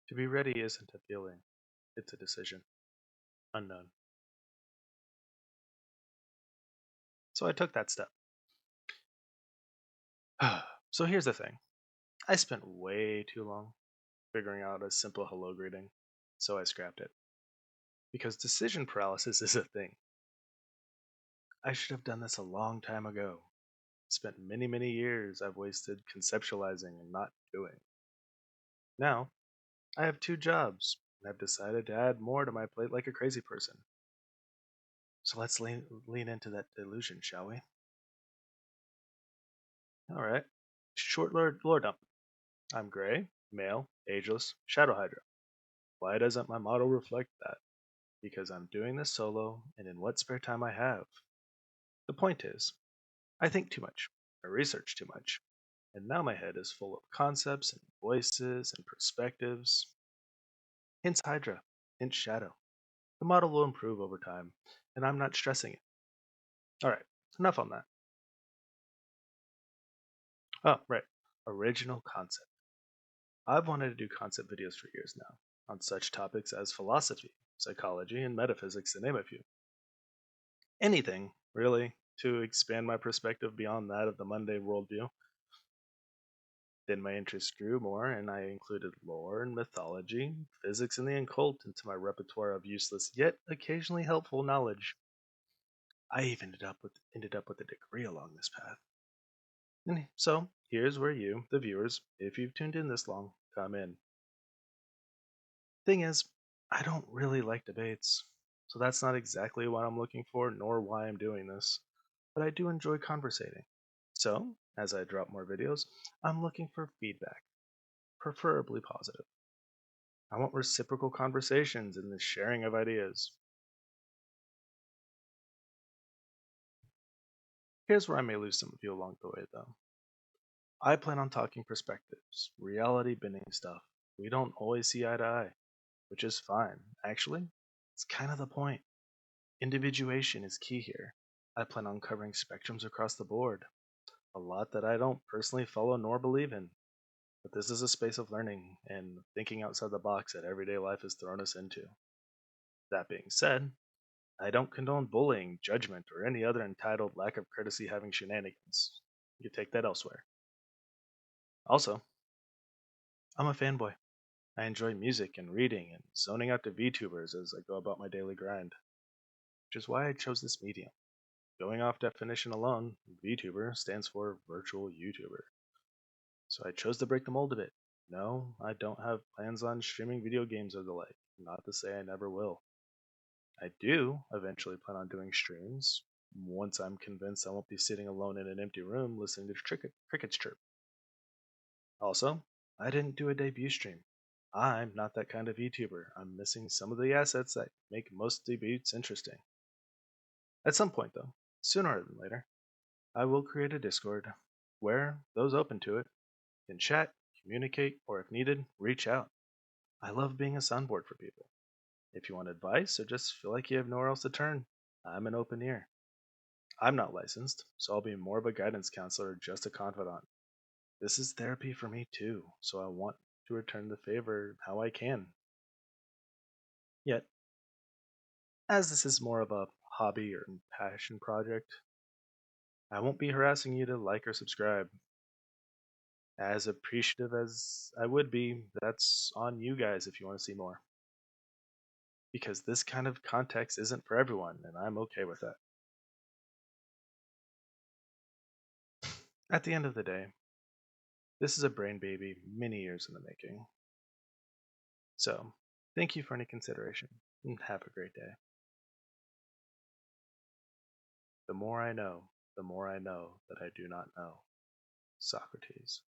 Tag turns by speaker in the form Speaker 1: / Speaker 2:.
Speaker 1: To be ready isn't a feeling, it's a decision. Unknown. So I took that step. So here's the thing. I spent way too long figuring out a simple hello greeting, so I scrapped it. Because decision paralysis is a thing. I should have done this a long time ago. Spent many, many years I've wasted conceptualizing and not doing. Now, I have two jobs, and I've decided to add more to my plate like a crazy person. So let's lean into that delusion, shall we? Alright. Short lore dump. I'm Graey, male, ageless, Shadow Hydra. Why doesn't my model reflect that? Because I'm doing this solo and in what spare time I have. The point is, I think too much, I research too much, and now my head is full of concepts and voices and perspectives. Hence Hydra, hence Shadow. The model will improve over time, and I'm not stressing it. Alright, enough on that. Oh, right. Original concept. I've wanted to do concept videos for years now, on such topics as philosophy, psychology, and metaphysics, to name a few. Anything, really, to expand my perspective beyond that of the mundane worldview. Then my interest grew more, and I included lore and mythology, physics, and the occult into my repertoire of useless yet occasionally helpful knowledge. I even ended up with a degree along this path. And so, here's where you, the viewers, if you've tuned in this long, come in. Thing is, I don't really like debates, so that's not exactly what I'm looking for, nor why I'm doing this. But I do enjoy conversating. So, as I drop more videos, I'm looking for feedback, preferably positive. I want reciprocal conversations and the sharing of ideas. Here's where I may lose some of you along the way, though. I plan on talking perspectives, reality bending stuff. We don't always see eye to eye, which is fine. Actually, it's kind of the point. Individuation is key here. I plan on covering spectrums across the board, a lot that I don't personally follow nor believe in. But this is a space of learning and thinking outside the box that everyday life has thrown us into. That being said, I don't condone bullying, judgment, or any other entitled lack of courtesy having shenanigans. You can take that elsewhere. Also, I'm a fanboy. I enjoy music and reading and zoning out to VTubers as I go about my daily grind, which is why I chose this medium. Going off definition alone, VTuber stands for Virtual YouTuber. So I chose to break the mold a bit. No, I don't have plans on streaming video games or the like. Not to say I never will. I do eventually plan on doing streams once I'm convinced I won't be sitting alone in an empty room listening to crickets chirp. Also, I didn't do a debut stream. I'm not that kind of VTuber. I'm missing some of the assets that make most debuts interesting. At some point, though, sooner than later, I will create a Discord where those open to it can chat, communicate, or if needed, reach out. I love being a soundboard for people. If you want advice or just feel like you have nowhere else to turn, I'm an open ear. I'm not licensed, so I'll be more of a guidance counselor or just a confidant. This is therapy for me too, so I want to return the favor how I can. Yet, as this is more of a hobby or passion project, I won't be harassing you to like or subscribe. As appreciative as I would be, that's on you guys if you want to see more. Because this kind of context isn't for everyone, and I'm okay with that. At the end of the day, this is a brain baby many years in the making. So, thank you for any consideration, and have a great day. The more I know that I do not know. Socrates.